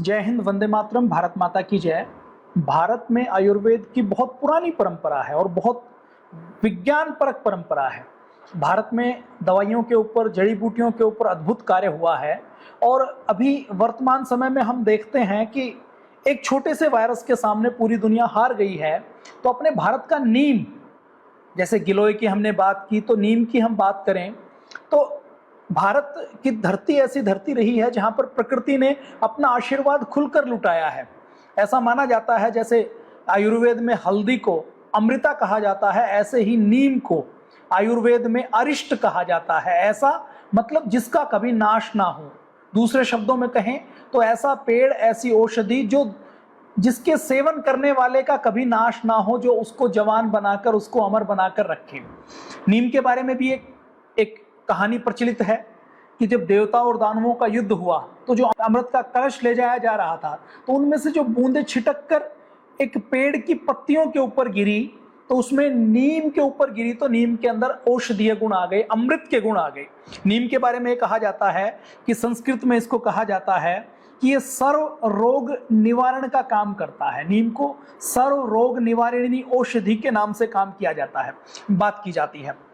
जय हिंद, वंदे मातरम, भारत माता की जय। भारत में आयुर्वेद की बहुत पुरानी परंपरा है और बहुत विज्ञान परक परंपरा है। भारत में दवाइयों के ऊपर, जड़ी बूटियों के ऊपर अद्भुत कार्य हुआ है और अभी वर्तमान समय में हम देखते हैं कि एक छोटे से वायरस के सामने पूरी दुनिया हार गई है। तो अपने भारत का नीम, जैसे गिलोय की हमने बात की, तो नीम की हम बात करें तो भारत की धरती ऐसी धरती रही है जहां पर प्रकृति ने अपना आशीर्वाद खुलकर लुटाया है। ऐसा माना जाता है जैसे आयुर्वेद में हल्दी को अमृता कहा जाता है, ऐसे ही नीम को आयुर्वेद में अरिष्ट कहा जाता है। ऐसा मतलब जिसका कभी नाश ना हो। दूसरे शब्दों में कहें तो ऐसा पेड़, ऐसी औषधि जो जिसके सेवन करने वाले का कभी नाश ना हो, जो उसको जवान बनाकर, उसको अमर बनाकर रखे। नीम के बारे में भी एक कहानी प्रचलित है कि जब देवताओं और दानवों का युद्ध हुआ तो जो अमृत का कलश ले जाया जा रहा था तो उनमें से जो बूंदें छिटक कर एक पेड़ की पत्तियों के ऊपर गिरी तो उसमें नीम के ऊपर गिरी, तो नीम के अंदर औषधीय गुण आ गए, अमृत के गुण आ गए। नीम के बारे में कहा जाता है कि संस्कृत में इसको कहा जाता है कि ये सर्व रोग निवारण का काम करता है। नीम को सर्व रोग निवारणी औषधि के नाम से काम किया जाता है, बात की जाती है।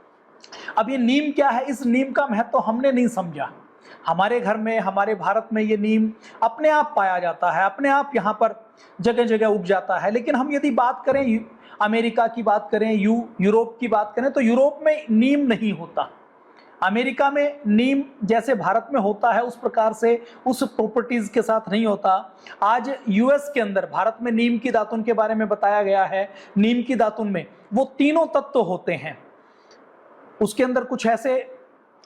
अब ये नीम क्या है, इस नीम का महत्व हमने नहीं समझा। हमारे घर में, हमारे भारत में ये नीम अपने आप पाया जाता है, अपने आप यहाँ पर जगह जगह उग जाता है। लेकिन हम यदि बात करें अमेरिका की, बात करें यूरोप की बात करें तो यूरोप में नीम नहीं होता। अमेरिका में नीम जैसे भारत में होता है उस प्रकार से, उस प्रॉपर्टीज के साथ नहीं होता। आज यूएस के अंदर भारत में नीम की दातुन के बारे में बताया गया है। नीम की दातुन में वो तीनों तत्व होते हैं। उसके अंदर कुछ ऐसे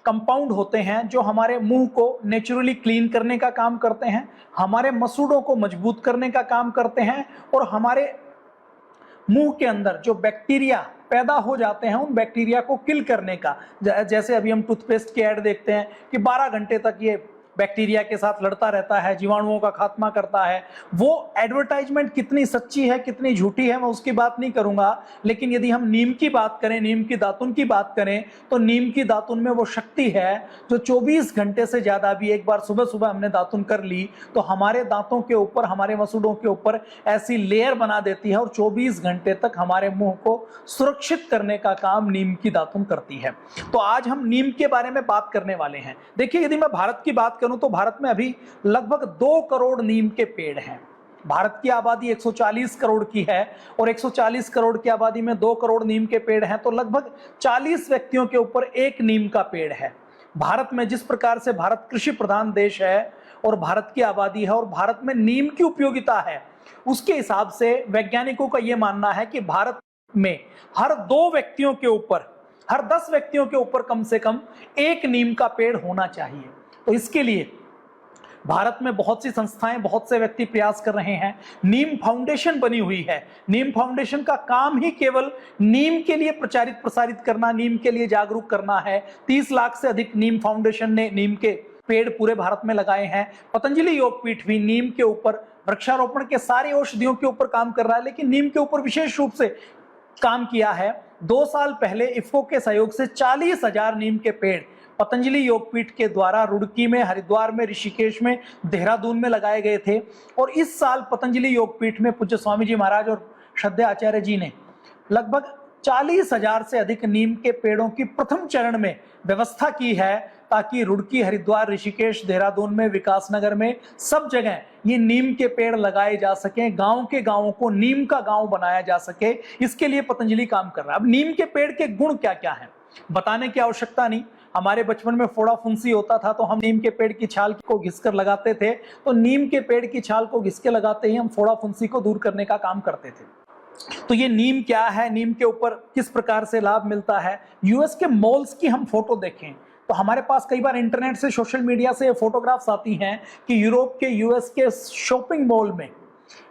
कंपाउंड होते हैं जो हमारे मुंह को नेचुरली क्लीन करने का काम करते हैं, हमारे मसूड़ों को मजबूत करने का काम करते हैं और हमारे मुंह के अंदर जो बैक्टीरिया पैदा हो जाते हैं उन बैक्टीरिया को किल करने का। जैसे अभी हम टूथपेस्ट की ऐड देखते हैं कि 12 घंटे तक ये बैक्टीरिया के साथ लड़ता रहता है, जीवाणुओं का खात्मा करता है। वो एडवर्टाइजमेंट कितनी सच्ची है, कितनी झूठी है, मैं उसकी बात नहीं करूंगा। लेकिन यदि हम नीम की बात करें, नीम की दातुन की बात करें, तो नीम की दातुन में वो शक्ति है जो 24 घंटे से ज्यादा भी, एक बार सुबह सुबह हमने दातुन कर ली तो हमारे दांतों के ऊपर, हमारे मसूड़ों के ऊपर ऐसी लेयर बना देती है और 24 घंटे तक हमारे मुंह को सुरक्षित करने का काम नीम की दातुन करती है। तो आज हम नीम के बारे में बात करने वाले हैं। देखिए, यदि मैं भारत की बात तो भारत में अभी लगभग 2 करोड़ नीम के पेड़ हैं। भारत की आबादी 140 करोड़ की है और 140 करोड़ की आबादी में 2 करोड़ नीम के पेड़ हैं, तो लगभग 40 व्यक्तियों के ऊपर एक नीम का पेड़ है। भारत में जिस प्रकार से भारत कृषि प्रधान देश है और भारत की आबादी है और भारत में नीम की उपयोगिता है, उसके हिसाब से वैज्ञानिकों का यह मानना है कि भारत में हर 2 व्यक्तियों के ऊपर, हर 10 व्यक्तियों के ऊपर कम से कम एक नीम का पेड़ होना चाहिए। तो इसके लिए भारत में बहुत सी संस्थाएं, बहुत से व्यक्ति प्रयास कर रहे हैं। नीम फाउंडेशन बनी हुई है। नीम फाउंडेशन का काम ही केवल नीम के लिए प्रचारित प्रसारित करना, नीम के लिए जागरूक करना है। 30 लाख से अधिक नीम फाउंडेशन ने नीम के पेड़ पूरे भारत में लगाए हैं। पतंजलि योगपीठ भी नीम के ऊपर, वृक्षारोपण के सारी औषधियों के ऊपर काम कर रहा है, लेकिन नीम के ऊपर विशेष रूप से काम किया है। 2 साल पहले इफ्को के सहयोग से 40,000 नीम के पेड़ पतंजलि योगपीठ के द्वारा रुड़की में, हरिद्वार में, ऋषिकेश में, देहरादून में लगाए गए थे। और इस साल पतंजलि योगपीठ में पूज्य स्वामी जी महाराज और श्रद्धेय आचार्य जी ने लगभग 40,000 से अधिक नीम के पेड़ों की प्रथम चरण में व्यवस्था की है, ताकि रुड़की, हरिद्वार, ऋषिकेश, देहरादून में, विकासनगर में, सब जगह ये नीम के पेड़ लगाए जा सकें। गांव के गांवों को नीम का गांव बनाया जा सके, इसके लिए पतंजलि काम कर रहा है। अब नीम के पेड़ के गुण क्या क्या हैं बताने की आवश्यकता नहीं। हमारे बचपन में फोड़ा फुंसी होता था तो हम नीम के पेड़ की छाल को घिसकर लगाते थे, तो नीम के पेड़ की छाल को घिस के लगाते ही हम फोड़ा फुंसी को दूर करने का काम करते थे। तो ये नीम क्या है, नीम के ऊपर किस प्रकार से लाभ मिलता है। यूएस के मॉल्स की हम फोटो देखें तो हमारे पास कई बार इंटरनेट से, सोशल मीडिया से फोटोग्राफ्स आती हैं कि यूरोप के, यूएस के शॉपिंग मॉल में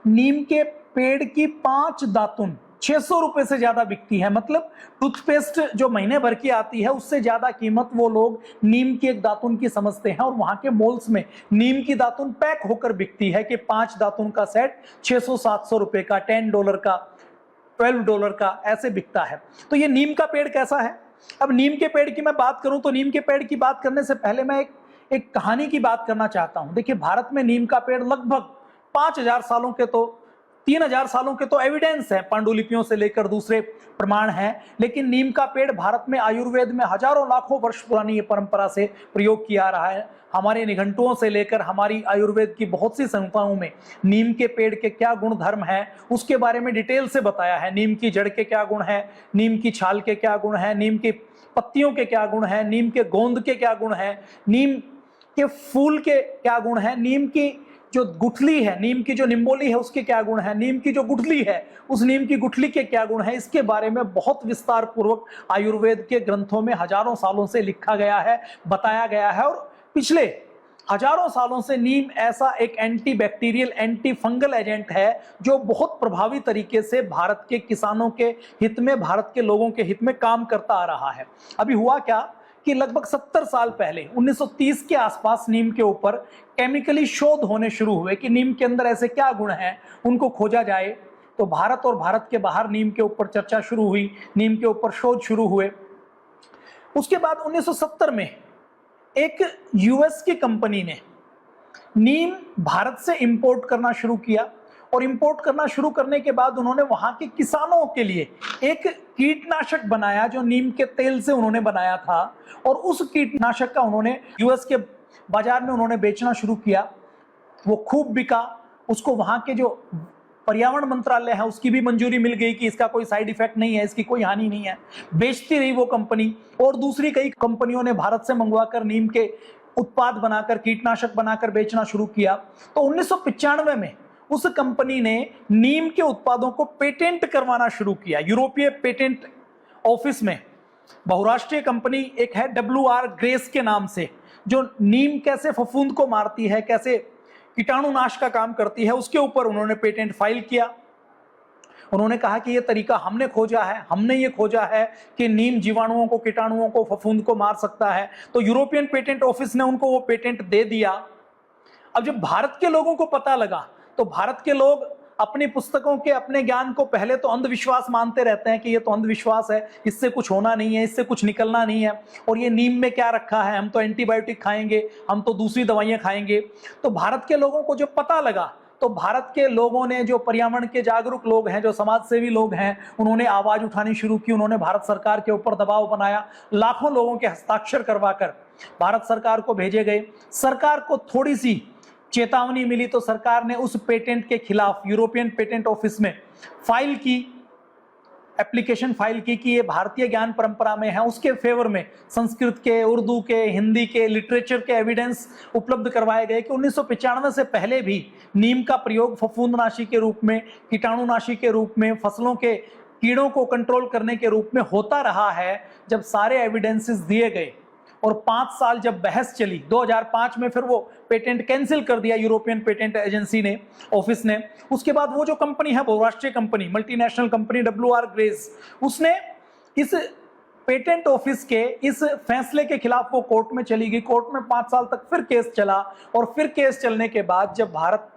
नीम के पेड़ की 5 दातुन 600 रुपए से ज्यादा बिकती है। मतलब टूथपेस्ट जो महीने भर की आती है उससे ज्यादा कीमत वो लोग नीम की एक दातुन की समझते हैं। और वहां के मॉल्स में नीम की दातुन पैक होकर बिकती है कि 5 दातुन का सेट 600-700 रुपए का, $10 का, $12 का, ऐसे बिकता है। तो ये नीम का पेड़ कैसा है। अब नीम के पेड़ की मैं बात करूं तो नीम के पेड़ की बात करने से पहले मैं एक कहानी की बात करना चाहता हूं। देखिए, भारत में नीम का पेड़ लगभग 5000 सालों के तो 3000 सालों के तो एविडेंस है, पांडुलिपियों से लेकर दूसरे प्रमाण हैं, लेकिन नीम का पेड़ भारत में आयुर्वेद में हजारों लाखों वर्ष पुरानी ये परंपरा से प्रयोग किया रहा है। हमारे निघंटुओं से लेकर हमारी आयुर्वेद की बहुत सी संहिताओं में नीम के पेड़ के क्या गुण धर्म है उसके बारे में डिटेल से बताया है। नीम की जड़ के क्या गुण है, नीम की छाल के क्या गुण है, नीम की पत्तियों के क्या गुण है, नीम के गोंद के क्या गुण है, नीम के फूल के क्या गुण है, नीम की जो गुठली है, नीम की जो निम्बोली है उसके क्या गुण है, नीम की जो गुठली है उस नीम की गुठली के क्या गुण है, इसके बारे में बहुत विस्तार पूर्वक आयुर्वेद के ग्रंथों में हजारों सालों से लिखा गया है, बताया गया है। और पिछले हजारों सालों से नीम ऐसा एक anti bacterial anti fungal agent है जो बहुत प्रभावी तरीके से भारत के किसानों के हित में, भारत के लोगों के हित में काम करता आ रहा है। अभी हुआ क्या कि लगभग 70 साल पहले 1930 के आसपास नीम के ऊपर केमिकली शोध होने शुरू हुए कि नीम के अंदर ऐसे क्या गुण हैं उनको खोजा जाए। तो भारत और भारत के बाहर नीम के ऊपर चर्चा शुरू हुई, नीम के ऊपर शोध शुरू हुए। उसके बाद 1970 में एक यूएस की कंपनी ने नीम भारत से इंपोर्ट करना शुरू किया और इंपोर्ट करना शुरू करने के बाद उन्होंने वहां के किसानों के लिए एक कीटनाशक बनाया जो नीम के तेल से उन्होंने बनाया था और उस कीटनाशक का उन्होंने यूएस के बाजार में उन्होंने बेचना शुरू किया। वो खूब बिका, उसको वहां के जो पर्यावरण मंत्रालय है उसकी भी मंजूरी मिल गई कि इसका कोई साइड इफेक्ट नहीं है, इसकी कोई हानि नहीं है। बेचती रही वो कंपनी और दूसरी कई कंपनियों ने भारत से मंगवाकर नीम के उत्पाद बनाकर, कीटनाशक बनाकर बेचना शुरू किया। तो 1995 में उस कंपनी ने नीम के उत्पादों को पेटेंट करवाना शुरू किया यूरोपीय पेटेंट ऑफिस में। बहुराष्ट्रीय कंपनी एक है WR ग्रेस के नाम से, जो नीम कैसे फफूंद को मारती है, कैसे कीटाणुनाश का काम करती है, उसके ऊपर उन्होंने पेटेंट फाइल किया। उन्होंने कहा कि ये तरीका हमने खोजा है, हमने ये खोजा है कि नीम जीवाणुओं को, कीटाणुओं को, फफूंद को मार सकता है। तो यूरोपियन पेटेंट ऑफिस ने उनको वो पेटेंट दे दिया। अब जब भारत के लोगों को पता लगा तो भारत के लोग अपनी पुस्तकों के, अपने ज्ञान को पहले तो अंधविश्वास मानते रहते हैं कि ये तो अंधविश्वास है, इससे कुछ होना नहीं है, इससे कुछ निकलना नहीं है, और ये नीम में क्या रखा है, हम तो एंटीबायोटिक खाएंगे, हम तो दूसरी दवाइयां खाएंगे। तो भारत के लोगों को जब पता लगा तो भारत के लोगों ने, जो पर्यावरण के जागरूक लोग हैं, जो समाज सेवी लोग हैं, उन्होंने आवाज उठानी शुरू की। उन्होंने भारत सरकार के ऊपर दबाव बनाया, लाखों लोगों के हस्ताक्षर करवाकर भारत सरकार को भेजे गए। सरकार को थोड़ी सी चेतावनी मिली तो सरकार ने उस पेटेंट के खिलाफ यूरोपियन पेटेंट ऑफिस में फाइल की, एप्लीकेशन फाइल की कि ये भारतीय ज्ञान परंपरा में है। उसके फेवर में संस्कृत के, उर्दू के, हिंदी के, लिटरेचर के एविडेंस उपलब्ध करवाए गए कि 1995 से पहले भी नीम का प्रयोग फफूंदनाशी के रूप में, कीटाणुनाशी के रूप में, फसलों के कीड़ों को कंट्रोल करने के रूप में होता रहा है। जब सारे एविडेंसेस दिए गए और 5 साल जब बहस चली, 2005 में फिर वो पेटेंट कैंसिल कर दिया यूरोपियन पेटेंट एजेंसी ने, ऑफिस ने। उसके बाद वो जो कंपनी है, बहुराष्ट्रीय company, multinational company WR grace, उसने इस पेटेंट ऑफिस के इस फैसले के खिलाफ वो कोर्ट में चली गई। कोर्ट में 5 साल तक फिर केस चला और फिर केस चलने के बाद जब भारत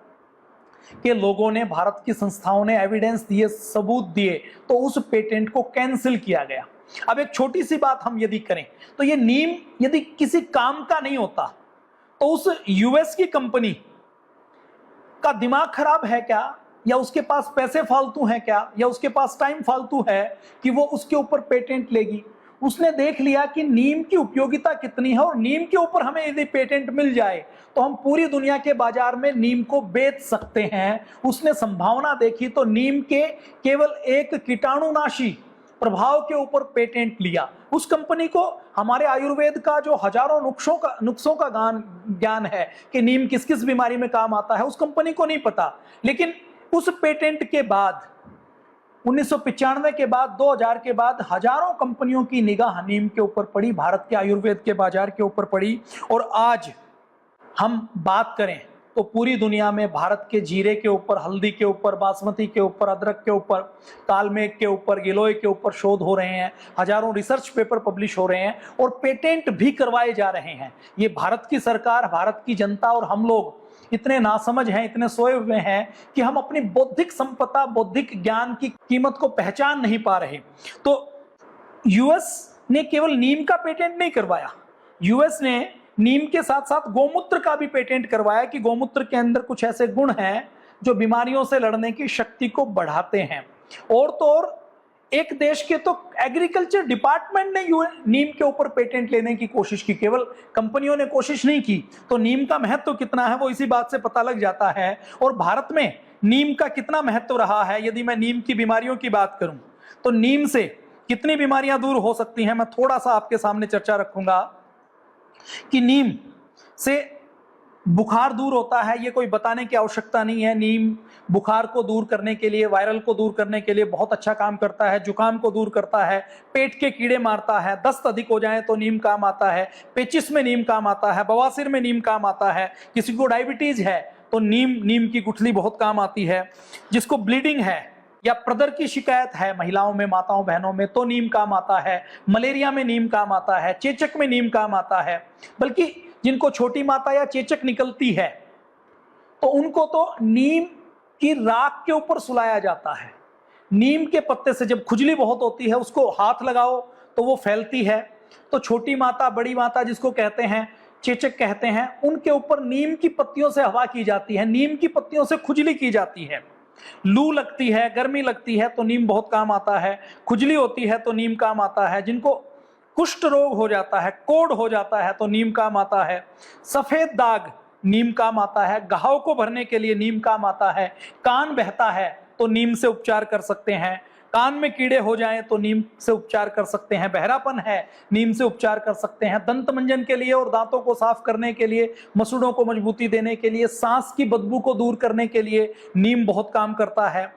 के लोगों ने, भारत की संस्थाओं ने एविडेंस दिए, सबूत दिए, तो उस पेटेंट को कैंसिल किया गया। अब एक छोटी सी बात हम यदि करें तो ये नीम यदि किसी काम का नहीं होता तो उस यूएस की कंपनी का दिमाग खराब है क्या, या उसके पास पैसे फालतू हैं क्या, या उसके पास टाइम फालतू है कि वो उसके ऊपर पेटेंट लेगी। उसने देख लिया कि नीम की उपयोगिता कितनी है और नीम के ऊपर हमें यदि पेटेंट मिल जाए तो हम पूरी दुनिया के बाजार में नीम को बेच सकते हैं। उसने संभावना देखी तो नीम के केवल एक कीटाणुनाशी प्रभाव के ऊपर पेटेंट लिया। उस कंपनी को हमारे आयुर्वेद का जो हजारों नुस्खों का ज्ञान है कि नीम किस किस बीमारी में काम आता है, उस कंपनी को नहीं पता। लेकिन उस पेटेंट के बाद 1995 के बाद, 2000 के बाद हजारों कंपनियों की निगाह नीम के ऊपर पड़ी, भारत के आयुर्वेद के बाजार के ऊपर पड़ी। और आज हम बात करें तो पूरी दुनिया में भारत के जीरे के ऊपर, हल्दी के ऊपर, बासमती के ऊपर, अदरक के ऊपर, कालमेघ के ऊपर, गिलोय के ऊपर शोध हो रहे हैं, हजारों रिसर्च पेपर पब्लिश हो रहे हैं और पेटेंट भी करवाए जा रहे हैं। ये भारत की सरकार, भारत की जनता और हम लोग इतने नासमझ हैं, इतने सोए हुए हैं कि हम अपनी बौद्धिक संपदा, बौद्धिक ज्ञान की कीमत को पहचान नहीं पा रहे। तो यूएस ने केवल नीम का पेटेंट नहीं करवाया, यूएस ने नीम के साथ साथ गोमूत्र का भी पेटेंट करवाया कि गोमूत्र के अंदर कुछ ऐसे गुण हैं जो बीमारियों से लड़ने की शक्ति को बढ़ाते हैं। और तो और एक देश के तो एग्रीकल्चर डिपार्टमेंट ने नीम के ऊपर पेटेंट लेने की कोशिश की, केवल कंपनियों ने कोशिश नहीं की। तो नीम का महत्व कितना है वो इसी बात से पता लग जाता है। और भारत में नीम का कितना महत्व रहा है, यदि मैं नीम की बीमारियों की बात करूं तो नीम से कितनी बीमारियां दूर हो सकती हैं, मैं थोड़ा सा आपके सामने चर्चा रखूंगा। कि नीम से बुखार दूर होता है, ये कोई बताने की आवश्यकता नहीं है। नीम बुखार को दूर करने के लिए, वायरल को दूर करने के लिए बहुत अच्छा काम करता है। जुकाम को दूर करता है, पेट के कीड़े मारता है, दस्त अधिक हो जाए तो नीम काम आता है, पेचिस में नीम काम आता है, बवासीर में नीम काम आता है, किसी को डायबिटीज है तो नीम की गुठली बहुत काम आती है, जिसको ब्लीडिंग है या प्रदर की शिकायत है महिलाओं में, माताओं बहनों में, तो नीम काम आता है, मलेरिया में नीम काम आता है, चेचक में नीम काम आता है। बल्कि जिनको छोटी माता या चेचक निकलती है तो उनको तो नीम की राख के ऊपर सुलाया जाता है। नीम के पत्ते से जब खुजली बहुत होती है उसको हाथ लगाओ तो वो फैलती है। तो छोटी माता, बड़ी माता जिसको कहते हैं, चेचक कहते हैं, उनके ऊपर नीम की पत्तियों से हवा की जाती है, नीम की पत्तियों से खुजली की जाती है। लू लगती है, गर्मी लगती है तो नीम बहुत काम आता है, खुजली होती है तो नीम काम आता है, जिनको कुष्ठ रोग हो जाता है, कोढ़ हो जाता है तो नीम काम आता है, सफेद दाग नीम काम आता है, घाव को भरने के लिए नीम काम आता है, कान बहता है तो नीम से उपचार कर सकते हैं, कान में कीड़े हो जाएं तो नीम से उपचार कर सकते हैं, बहरापन है नीम से उपचार कर सकते हैं, दंत मंजन के लिए और दांतों को साफ करने के लिए, मसूड़ों को मजबूती देने के लिए, सांस की बदबू को दूर करने के लिए नीम बहुत काम करता है।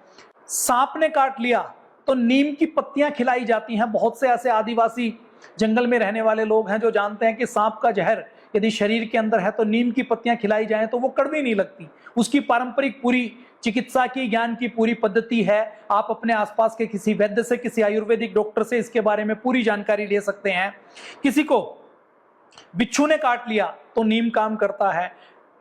सांप ने काट लिया तो नीम की पत्तियां खिलाई जाती हैं। बहुत से ऐसे आदिवासी जंगल में रहने वाले लोग हैं जो जानते हैं कि सांप का जहर यदि शरीर के अंदर है तो नीम की पत्तियां खिलाई जाएं तो वो कड़वी नहीं लगती। उसकी पारंपरिक पूरी चिकित्सा की, ज्ञान की पूरी पद्धति है। आप अपने आसपास के किसी वैद्य से, किसी आयुर्वेदिक डॉक्टर से इसके बारे में पूरी जानकारी ले सकते हैं। किसी को बिच्छू ने काट लिया तो नीम काम करता है,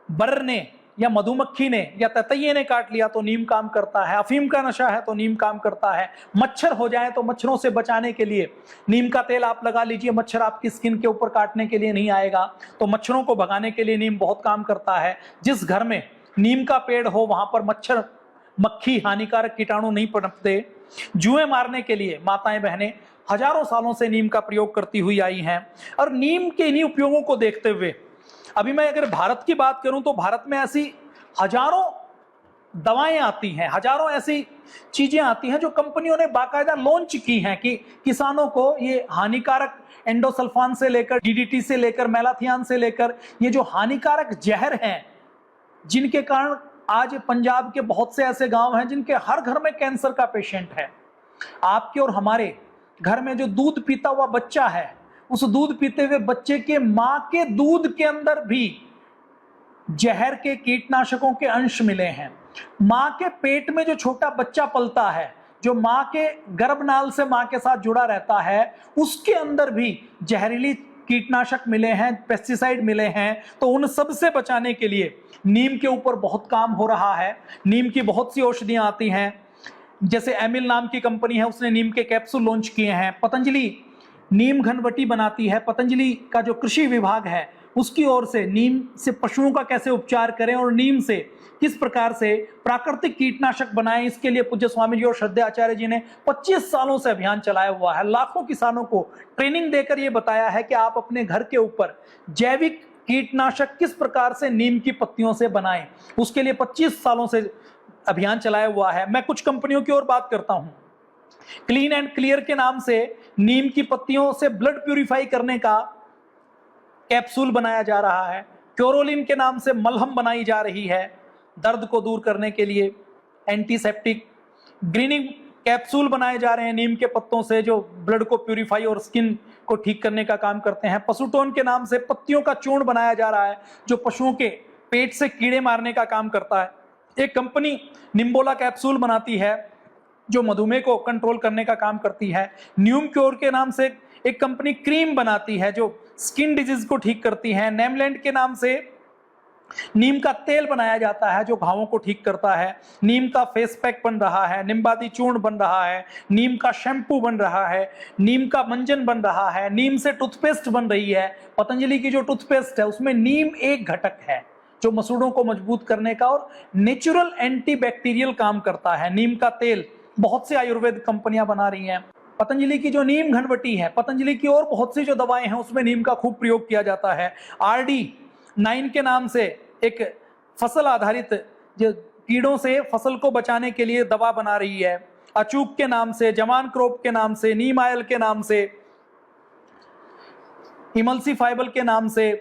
बर्र ने या मधुमक्खी ने या ततैये ने काट लिया तो नीम काम करता है, अफीम का नशा है तो नीम काम करता है, मच्छर हो जाए तो मच्छरों से बचाने के लिए नीम का तेल आप लगा लीजिए, मच्छर आपकी स्किन के ऊपर काटने के लिए नहीं आएगा। तो मच्छरों को भगाने के लिए नीम बहुत काम करता है। जिस घर में नीम का पेड़ हो वहां पर मच्छर, मक्खी, हानिकारक कीटाणु नहीं पनपते। जुएं मारने के लिए माताएं बहनें हजारों सालों से नीम का प्रयोग करती हुई आई हैं। और नीम के इन्हीं उपयोगों को देखते हुए अभी मैं अगर भारत की बात करूं तो भारत में ऐसी हजारों दवाएं आती हैं, हजारों ऐसी चीजें आती हैं जो कंपनियों ने बाकायदा लॉन्च की हैं कि किसानों को ये हानिकारक एंडोसल्फान से लेकर, डीडीटी से लेकर, मेलाथियान से लेकर, ये जो हानिकारक जहर हैं जिनके कारण आज पंजाब के बहुत से ऐसे गांव हैं जिनके हर घर में कैंसर का पेशेंट है। आपके और हमारे घर में जो दूध पीता हुआ बच्चा है, उस दूध पीते हुए बच्चे के मां के दूध के अंदर भी जहर के, कीटनाशकों के अंश मिले हैं। मां के पेट में जो छोटा बच्चा पलता है, जो मां के गर्भनाल से मां के साथ जुड़ा रहता है, उसके अंदर भी जहरीली कीटनाशक मिले हैं, पेस्टिसाइड मिले हैं। तो उन सब से बचाने के लिए नीम के ऊपर बहुत काम हो रहा है। नीम की बहुत सी औषधियां आती हैं, जैसे एमिल नाम की कंपनी है, उसने नीम के कैप्सूल लॉन्च किए हैं। पतंजलि नीम घनवटी बनाती है। पतंजलि का जो कृषि विभाग है उसकी ओर से नीम से पशुओं का कैसे उपचार करें और नीम से किस प्रकार से प्राकृतिक कीटनाशक बनाएं, इसके लिए पूज्य स्वामी जी और श्रद्धेय आचार्य जी ने 25 सालों से अभियान चलाया हुआ है। लाखों किसानों को ट्रेनिंग देकर ये बताया है कि आप अपने घर के ऊपर जैविक कीटनाशक किस प्रकार से नीम की पत्तियों से बनाएं। उसके लिए 25 सालों से अभियान चलाया हुआ है। मैं कुछ कंपनियों की ओर बात करता हूं। क्लीन एंड क्लियर के नाम से नीम की पत्तियों से ब्लड प्यूरिफाई करने का कैप्सूल बनाया जा रहा है। क्योरोलिन के नाम से मलहम बनाई जा रही है दर्द को दूर करने के लिए, एंटीसेप्टिक। ग्रीनिंग कैप्सूल बनाए जा रहे हैं नीम के पत्तों से, जो ब्लड को प्यूरिफाई और स्किन को ठीक करने का काम करते हैं। पशुटोन के नाम से पत्तियों का चूर्ण बनाया जा रहा है जो पशुओं के पेट से कीड़े मारने का काम करता है। एक कंपनी निम्बोला कैप्सूल बनाती है जो मधुमेह को कंट्रोल करने का काम करती है। न्यूम क्योर के नाम से एक कंपनी क्रीम बनाती है जो स्किन डिजीज को ठीक करती है। नेमलैंड के नाम से नीम का तेल बनाया जाता है जो घावों को ठीक करता है। नीम का फेस पैक बन रहा है, निम्बादी चूर्ण बन रहा है, नीम का शैम्पू बन रहा है, नीम का मंजन बन रहा है, नीम से टूथपेस्ट बन रही है। पतंजलि की जो टूथपेस्ट है उसमें नीम एक घटक है जो मसूड़ों को मजबूत करने का, और नेचुरल एंटीबैक्टीरियल काम करता है। नीम का तेल बहुत से आयुर्वेद कंपनियां बना रही हैं। पतंजलि की जो नीम घनवटी है, पतंजलि की और बहुत सी जो दवाएं हैं उसमें नीम का खूब प्रयोग किया जाता है। RD9 के नाम से एक फसल आधारित जो कीड़ों से फसल को बचाने के लिए दवा बना रही है। अचूक के नाम से, जवान क्रोप के नाम से, नीम आयल के नाम से, इमल्सीफाइबल के नाम से,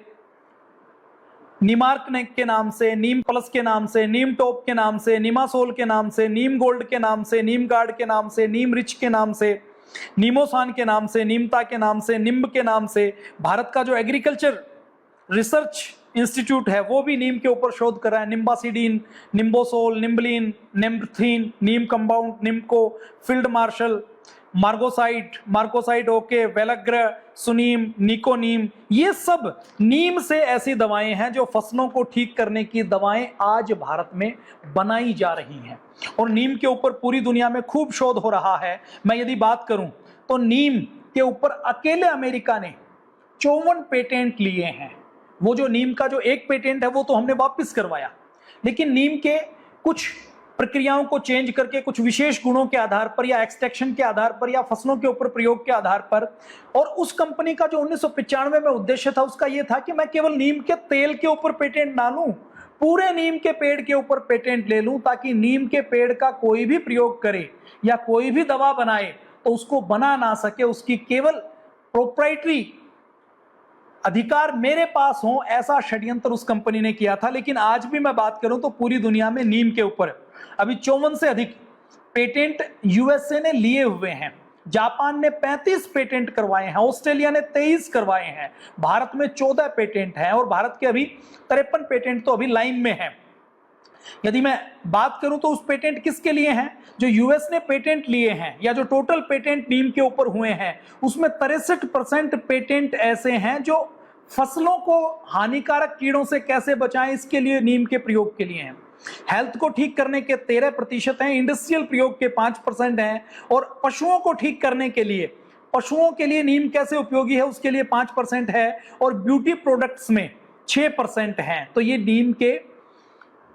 निमार्कनेक के नाम से, नीम प्लस के नाम से, नीम टॉप के नाम से, निमासोल के नाम से, नीम गोल्ड के नाम से, नीम गार्ड के नाम से, नीम रिच के नाम से, नीमोसान के नाम से, नीमता के नाम से, निम्ब के नाम से। भारत का जो एग्रीकल्चर रिसर्च इंस्टीट्यूट है वो भी नीम के ऊपर शोध कर रहा है। निम्बासिडीन, निम्बोसोल, निम्बलिन, नेम्बथीन, नीम compound, nimko, field marshal, मार्कोसाइट okay, वेलग्र, सुनीम, निकोनीम, ये सब नीम से ऐसी दवाएं हैं जो फसलों को ठीक करने की दवाएं आज भारत में बनाई जा रही हैं। और नीम के ऊपर पूरी दुनिया में खूब शोध हो रहा है। मैं यदि बात करूं तो नीम के ऊपर अकेले अमेरिका ने 54 पेटेंट लिए हैं। वो जो नीम का जो एक पेटेंट है वो तो हमने वापस करवाया, लेकिन नीम के कुछ प्रक्रियाओं को चेंज करके कुछ विशेष गुणों के आधार पर या एक्सट्रैक्शन के आधार पर या फसलों के ऊपर प्रयोग के आधार पर, और उस कंपनी का जो 1995 में उद्देश्य था उसका यह था कि मैं केवल नीम के तेल के ऊपर पेटेंट ना लूं, पूरे नीम के पेड़ के ऊपर पेटेंट ले लूं, ताकि नीम के पेड़ का कोई भी प्रयोग करे या कोई भी दवा बनाए तो उसको बना ना सके, उसकी केवल प्रोप्राइटरी अधिकार मेरे पास हो, ऐसा षड्यंत्र उस कंपनी ने किया था। लेकिन आज भी मैं बात करूं तो पूरी दुनिया में नीम के ऊपर अभी 54 से अधिक पेटेंट यूएसए ने लिए हुए हैं, जापान ने 35 पेटेंट करवाए हैं, ऑस्ट्रेलिया ने 23 करवाए हैं, भारत में 14 पेटेंट हैं और भारत के अभी 53 पेटेंट तो अभी लाइन में हैं। यदि मैं बात करूं तो उस पेटेंट किसके लिए हैं, जो यूएस ने पेटेंट लिए हैं या जो टोटल पेटेंट नीम के ऊपर हुए हैं उसमें 63% पेटेंट ऐसे हैं जो फसलों को हानिकारक कीड़ों से कैसे बचाएं इसके लिए नीम के प्रयोग के लिए हैं। हेल्थ को ठीक करने के 13% हैं, इंडस्ट्रियल प्रयोग के 5% हैं, और पशुओं को ठीक करने के लिए, पशुओं के लिए नीम कैसे उपयोगी है उसके लिए 5% है, और ब्यूटी प्रोडक्ट्स में 6% हैं। तो ये नीम के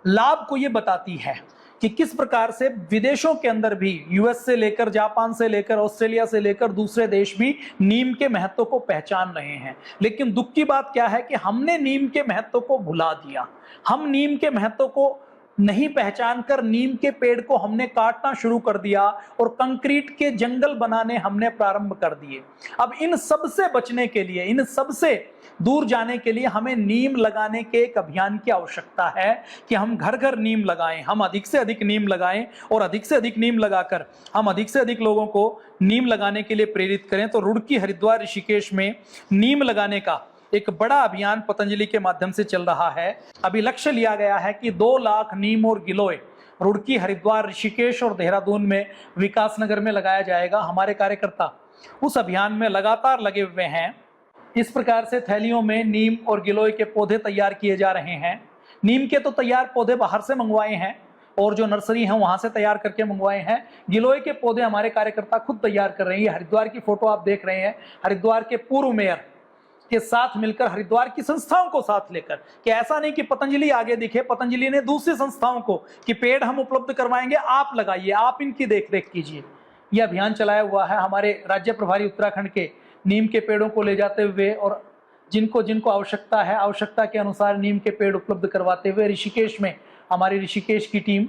लाभ को ये बताती है कि किस प्रकार से विदेशों के अंदर भी, यूएस से लेकर, जापान से लेकर, ऑस्ट्रेलिया से लेकर दूसरे देश भी नीम के महत्व को पहचान रहे हैं। लेकिन दुख की बात क्या है कि हमने नीम के महत्व को भुला दिया। हम नीम के महत्व को नहीं पहचान कर नीम के पेड़ को हमने काटना शुरू कर दिया और कंक्रीट के जंगल बनाने हमने प्रारंभ कर दिए। अब इन सब से बचने के लिए, इन सब से दूर जाने के लिए हमें नीम लगाने के एक अभियान की आवश्यकता है कि हम घर घर नीम लगाएं, हम अधिक से अधिक नीम लगाएं, और अधिक से अधिक नीम लगाकर हम अधिक से अधिक लोगों को नीम लगाने के लिए प्रेरित करें। तो रुड़की, हरिद्वार, ऋषिकेश में नीम लगाने का एक बड़ा अभियान पतंजलि के माध्यम से चल रहा है। अभी लक्ष्य लिया गया है कि 2 लाख नीम और गिलोय रुड़की, हरिद्वार, ऋषिकेश और देहरादून में, विकासनगर में लगाया जाएगा। हमारे कार्यकर्ता उस अभियान में लगातार लगे हुए हैं। इस प्रकार से थैलियों में नीम और गिलोय के पौधे तैयार किए जा रहे हैं। नीम के तो तैयार पौधे बाहर से मंगवाए हैं और जो नर्सरी है वहां से तैयार करके मंगवाए हैं। गिलोय के पौधे हमारे कार्यकर्ता खुद तैयार कर रहे हैं। हरिद्वार की फोटो आप देख रहे हैं, हरिद्वार के पूर्व मेयर के साथ मिलकर, हरिद्वार की संस्थाओं को साथ लेकर, कि ऐसा नहीं कि पतंजलि आगे दिखे, पतंजलि ने दूसरी संस्थाओं को कि पेड़ हम उपलब्ध करवाएंगे, आप लगाइए, आप इनकी देखरेख कीजिए। यह अभियान चलाया हुआ है हमारे राज्य प्रभारी उत्तराखंड के, नीम के पेड़ों को ले जाते हुए और जिनको जिनको आवश्यकता है, आवश्यकता के अनुसार नीम के पेड़ उपलब्ध करवाते हुए। ऋषिकेश में हमारी ऋषिकेश की टीम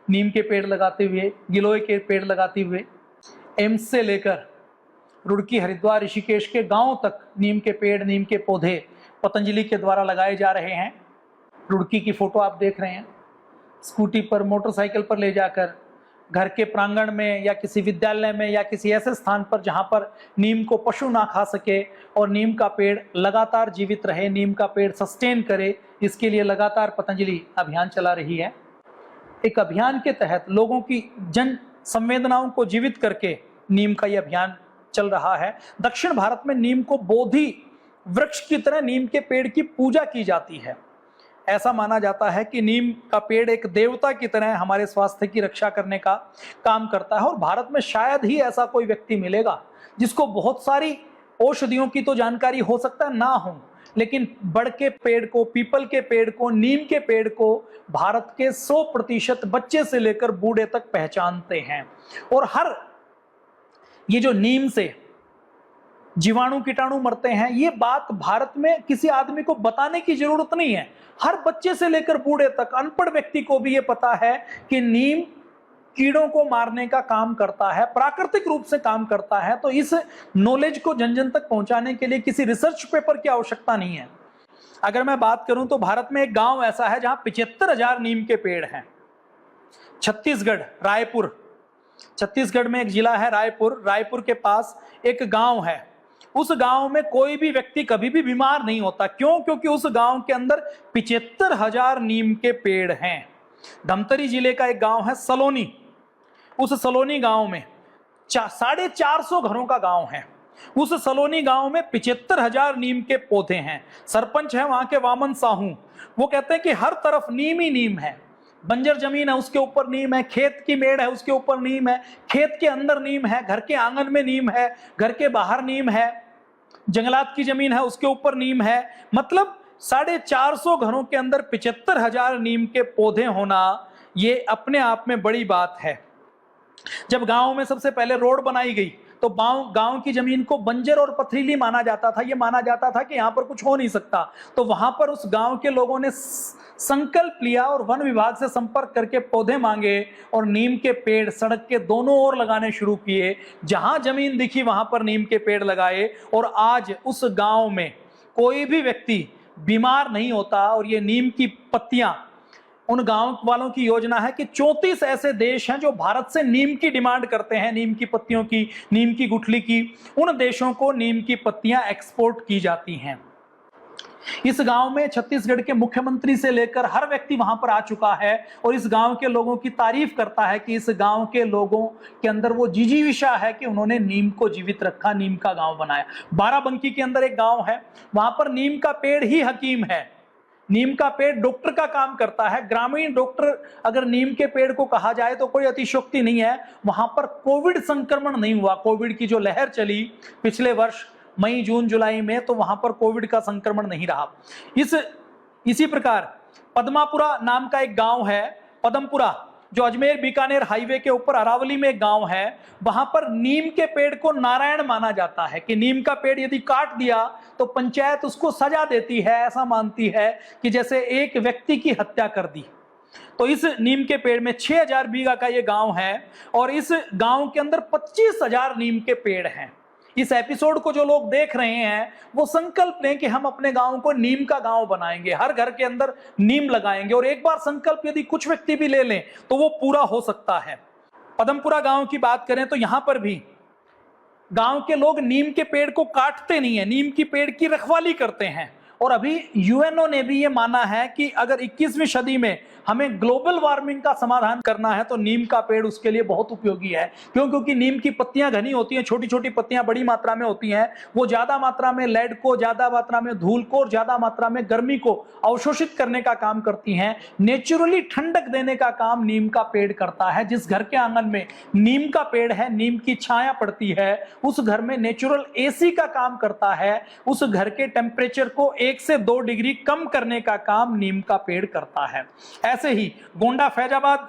नीम के पेड़ लगाते हुए, गिलोय के पेड़ लगाते हुए, एम्स से लेकर रुड़की, हरिद्वार, ऋषिकेश के गांव तक नीम के पेड़, नीम के पौधे पतंजलि के द्वारा लगाए जा रहे हैं। रुड़की की फोटो आप देख रहे हैं, स्कूटी पर, मोटरसाइकिल पर ले जाकर घर के प्रांगण में या किसी विद्यालय में या किसी ऐसे स्थान पर जहां पर नीम को पशु ना खा सके और नीम का पेड़ लगातार जीवित रहे, नीम का पेड़ सस्टेन करे, इसके लिए लगातार पतंजलि अभियान चला रही है। एक अभियान के तहत लोगों की जन संवेदनाओं को जीवित करके नीम का यह अभियान चल रहा है। दक्षिण भारत में नीम को बोधि वृक्ष की तरह नीम के पेड़ की पूजा की जाती है। ऐसा माना जाता है कि नीम का पेड़ एक देवता की तरह हमारे स्वास्थ्य की रक्षा करने का काम करता है। और भारत में शायद ही ऐसा कोई व्यक्ति मिलेगा जिसको बहुत सारी औषधियों की तो जानकारी हो सकता है ना हो, लेकिन बड़ के पेड़ को, पीपल के पेड़ को, नीम के पेड़ को भारत के 100% बच्चे से लेकर बूढ़े तक पहचानते हैं। और हर ये जो नीम से जीवाणु कीटाणु मरते हैं, ये बात भारत में किसी आदमी को बताने की जरूरत नहीं है। हर बच्चे से लेकर बूढ़े तक, अनपढ़ व्यक्ति को भी ये पता है कि नीम कीड़ों को मारने का काम करता है, प्राकृतिक रूप से काम करता है। तो इस नॉलेज को जन जन तक पहुंचाने के लिए किसी रिसर्च पेपर की आवश्यकता नहीं है। अगर मैं बात करूं तो भारत में एक गांव ऐसा है जहां 75,000 नीम के पेड़ हैं। छत्तीसगढ़, रायपुर, छत्तीसगढ़ में एक जिला है रायपुर, रायपुर के पास एक गांव है। उस गांव में कोई भी व्यक्ति कभी भी बीमार नहीं होता। क्यों? क्योंकि उस गांव के अंदर 75,000 नीम के पेड़ हैं। धमतरी जिले का एक गांव है सलोनी, उस सलोनी गांव में 450 घरों का गांव है। उस सलोनी गांव में 75,000 नीम के पौधे हैं। सरपंच है वहां के वामन साहू, वो कहते हैं कि हर तरफ नीम ही नीम है। बंजर जमीन है उसके ऊपर नीम है, खेत की मेड़ है उसके ऊपर नीम है, खेत के अंदर नीम है, घर के आंगन में नीम है, घर के बाहर नीम है, जंगलात की जमीन है उसके ऊपर नीम है। मतलब 450 घरों के अंदर 75,000 नीम के पौधे होना, ये अपने आप में बड़ी बात है। जब गांव में सबसे पहले रोड बनाई गई तो गांव की जमीन को बंजर और पथरीली माना जाता था। ये माना जाता था कि यहां पर कुछ हो नहीं सकता। तो वहां पर उस गांव के लोगों ने संकल्प लिया और वन विभाग से संपर्क करके पौधे मांगे और नीम के पेड़ सड़क के दोनों ओर लगाने शुरू किए। जहां जमीन दिखी वहां पर नीम के पेड़ लगाए और आज उस गांव में कोई भी व्यक्ति बीमार नहीं होता। और ये नीम की पत्तियां, उन गांव वालों की योजना है कि 34 ऐसे देश हैं जो भारत से नीम की डिमांड करते हैं, नीम की पत्तियों की, नीम की गुठली की। उन देशों को नीम की पत्तियां एक्सपोर्ट की जाती हैं। इस गांव में छत्तीसगढ़ के मुख्यमंत्री से लेकर हर व्यक्ति वहां पर आ चुका है और इस गांव के लोगों की तारीफ करता है कि इस गांव के लोगों के अंदर वो जिजीविषा है कि उन्होंने नीम को जीवित रखा, नीम का गांव बनाया। बाराबंकी के अंदर एक गांव है, वहां पर नीम का पेड़ ही हकीम है। नीम का पेड़ डॉक्टर का काम करता है। ग्रामीण डॉक्टर अगर नीम के पेड़ को कहा जाए तो कोई अतिशयोक्ति नहीं है। वहां पर कोविड संक्रमण नहीं हुआ। कोविड की जो लहर चली पिछले वर्ष मई, जून, जुलाई में, तो वहां पर कोविड का संक्रमण नहीं रहा। इसी प्रकार पदमापुरा नाम का एक गांव है, पदमपुरा, जो अजमेर बीकानेर हाईवे के ऊपर अरावली में एक गांव है। वहां पर नीम के पेड़ को नारायण माना जाता है कि नीम का पेड़ यदि काट दिया तो पंचायत उसको सजा देती है। ऐसा मानती है कि जैसे एक व्यक्ति की हत्या कर दी। तो इस नीम के पेड़ में 6,000 बीघा का ये गांव है और इस गांव के अंदर 25,000 नीम के पेड़ हैं। इस एपिसोड को जो लोग देख रहे हैं वो संकल्प लें कि हम अपने गांव को नीम का गांव बनाएंगे, हर घर के अंदर नीम लगाएंगे। और एक बार संकल्प यदि कुछ व्यक्ति भी ले लें तो वो पूरा हो सकता है। पदमपुरा गांव की बात करें तो यहां पर भी गांव के लोग नीम के पेड़ को काटते नहीं है, नीम की पेड़ की रखवाली करते हैं। और अभी यूएनओ ने भी ये माना है कि अगर 21वीं सदी में हमें ग्लोबल वार्मिंग का समाधान करना है तो नीम का पेड़ उसके लिए बहुत उपयोगी है। क्यों? क्योंकि नीम की पत्तियां घनी होती हैं, छोटी छोटी पत्तियां बड़ी मात्रा में होती हैं। वो ज्यादा मात्रा में लेड को, ज्यादा मात्रा में धूल को और ज्यादा मात्रा में गर्मी को अवशोषित करने का काम करती हैं। नेचुरली ठंडक देने का काम नीम का पेड़ करता है। जिस घर के आंगन में नीम का पेड़ है, नीम की छाया पड़ती है, उस घर में नेचुरल एसी का काम करता है। उस घर के टेम्परेचर को 1 से 2 डिग्री कम करने का काम नीम का पेड़ करता है। ऐसे ही गोंडा फैजाबाद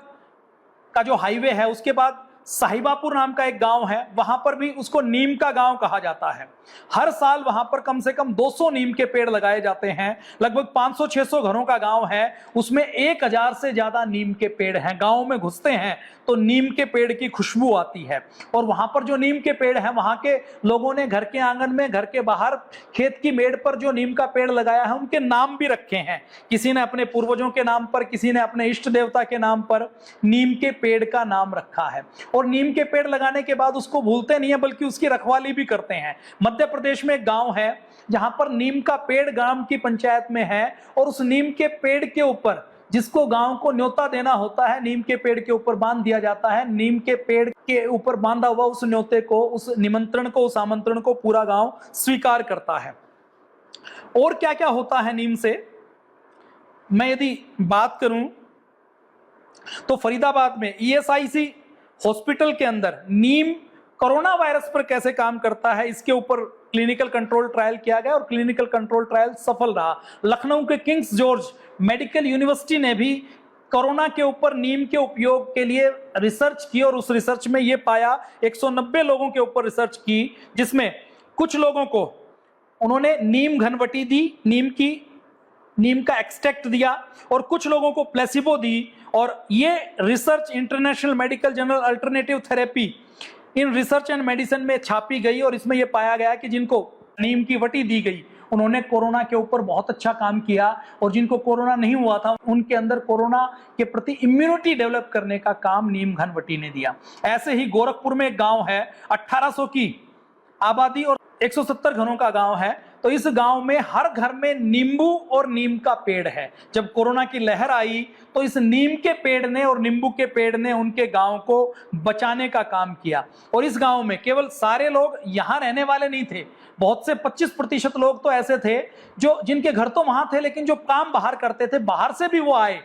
का जो हाईवे है उसके बाद साहिबापुर नाम का एक गांव है, वहां पर भी उसको नीम का गांव कहा जाता है। हर साल वहां पर कम से कम 200 नीम के पेड़ लगाए जाते हैं। लगभग 500-600 घरों का गांव है, उसमें 1000 से ज्यादा नीम के पेड़ हैं। गांव में घुसते हैं तो नीम के पेड़ की खुशबू आती है। और वहां पर जो नीम के पेड़ हैं, वहां के लोगों ने घर के आंगन में, घर के बाहर, खेत की मेड़ पर जो नीम का पेड़ लगाया है उनके नाम भी रखे हैं। किसी ने अपने पूर्वजों के नाम पर, किसी ने अपने इष्ट देवता के नाम पर नीम के पेड़ का नाम रखा है। और नीम के पेड़ लगाने के बाद उसको भूलते नहीं है, बल्कि उसकी रखवाली भी करते हैं। मध्य प्रदेश में एक गांव है जहां पर नीम का पेड़ ग्राम की पंचायत में है और उस नीम के पेड़ के ऊपर जिसको गांव को न्योता देना होता है, नीम के पेड़ के ऊपर बांध दिया जाता है। नीम के पेड़ के ऊपर बांधा हुआ उस न्योते को, उस निमंत्रण को, उस आमंत्रण को पूरा गांव स्वीकार करता है। और क्या क्या होता है नीम से, मैं यदि बात करूं तो फरीदाबाद में ईएसआईसी हॉस्पिटल के अंदर नीम कोरोना वायरस पर कैसे काम करता है, इसके ऊपर क्लिनिकल कंट्रोल ट्रायल किया गया और क्लिनिकल कंट्रोल ट्रायल सफल रहा। लखनऊ के किंग्स जॉर्ज मेडिकल यूनिवर्सिटी ने भी कोरोना के ऊपर नीम के उपयोग के लिए रिसर्च की और उस रिसर्च में यह पाया, 190 लोगों के ऊपर रिसर्च की, जिसमें कुछ लोगों को उन्होंने नीम घनवटी दी, नीम का एक्सट्रैक्ट दिया, और कुछ लोगों को प्लेसिबो दी। और ये research international medical journal alternative therapy in research and medicine में छापी गई और इसमें यह पाया गया कि जिनको नीम की वटी दी गई उन्होंने कोरोना के ऊपर बहुत अच्छा काम किया, और जिनको कोरोना नहीं हुआ था उनके अंदर कोरोना के प्रति इम्यूनिटी डेवलप करने का काम नीम घनवटी ने दिया। ऐसे ही गोरखपुर में एक गांव है, 1800 की आबादी और 170 घरों का गांव है। तो इस गांव में हर घर में नींबू और नीम का पेड़ है। जब कोरोना की लहर आई तो इस नीम के पेड़ ने और नींबू के पेड़ ने उनके गांव को बचाने का काम किया। और इस गांव में केवल सारे लोग यहां रहने वाले नहीं थे, बहुत से 25% लोग तो ऐसे थे जो जिनके घर तो वहां थे लेकिन जो काम बाहर करते थे, बाहर से भी वो आए,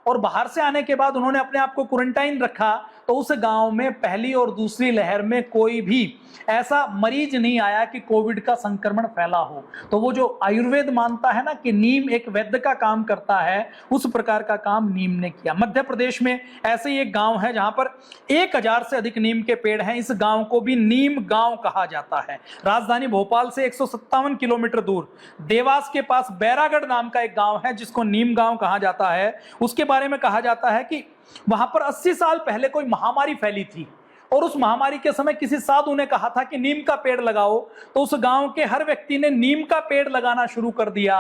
और बाहर से आने के बाद उन्होंने अपने आप को क्वारंटाइन रखा। तो उस गांव में पहली और दूसरी लहर में कोई भी ऐसा मरीज नहीं आया कि कोविड का संक्रमण फैला हो। तो वो जो आयुर्वेद मानता है ना कि नीम एक वैद्य का काम करता है, उस प्रकार का काम नीम ने किया। मध्य प्रदेश में ऐसे ही एक गांव है जहां पर 1000 से अधिक नीम के पेड़ हैं। इस गांव को भी नीम गांव कहा जाता है। राजधानी भोपाल से 157 किलोमीटर दूर देवास के पास बैरागढ़ नाम का एक गांव है जिसको नीम गांव कहा जाता है। उसके बारे में कहा जाता है कि वहां पर 80 साल पहले कोई महामारी फैली थी, और उस महामारी के समय किसी साधु ने कहा था कि नीम का पेड़ लगाओ, तो उस गांव के हर व्यक्ति ने नीम का पेड़ लगाना शुरू कर दिया।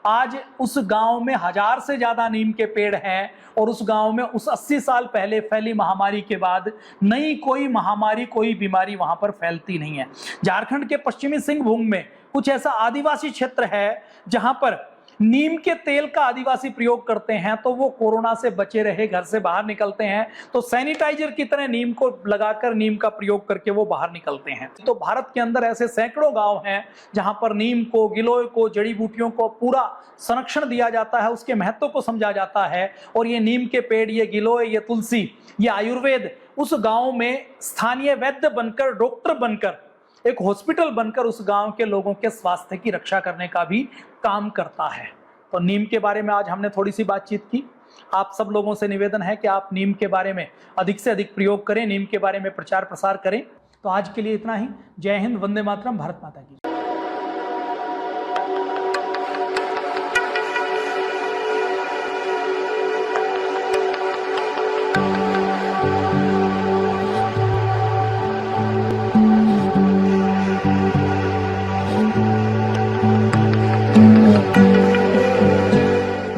आज उस गांव में 1000 से ज्यादा नीम के पेड़ हैं, और उस गांव में उस 80 साल पहले फैली महामारी के बाद नई कोई महामारी, कोई बीमारी वहां पर फैलती नहीं है। झारखंड के पश्चिमी सिंहभूम में कुछ ऐसा आदिवासी क्षेत्र है जहां पर नीम के तेल का आदिवासी प्रयोग करते हैं, तो वो कोरोना से बचे रहे, घर से बाहर निकलते हैं तो सैनिटाइजर की तरह नीम को लगाकर, नीम का प्रयोग करके वो बाहर निकलते हैं। तो भारत के अंदर ऐसे सैकड़ों गांव हैं जहां पर नीम को, गिलोय को, जड़ी बूटियों को पूरा संरक्षण दिया जाता है, उसके महत्व को समझा जाता है। और ये नीम के पेड़, ये गिलोय, ये तुलसी, ये आयुर्वेद उस गांव में स्थानीय वैद्य बनकर, डॉक्टर बनकर, एक हॉस्पिटल बनकर उस गांव के लोगों के स्वास्थ्य की रक्षा करने का भी काम करता है। तो नीम के बारे में आज हमने थोड़ी सी बातचीत की। आप सब लोगों से निवेदन है कि आप नीम के बारे में अधिक से अधिक प्रयोग करें, नीम के बारे में प्रचार प्रसार करें। तो आज के लिए इतना ही। जय हिंद, वंदे मातरम, भारत माता की।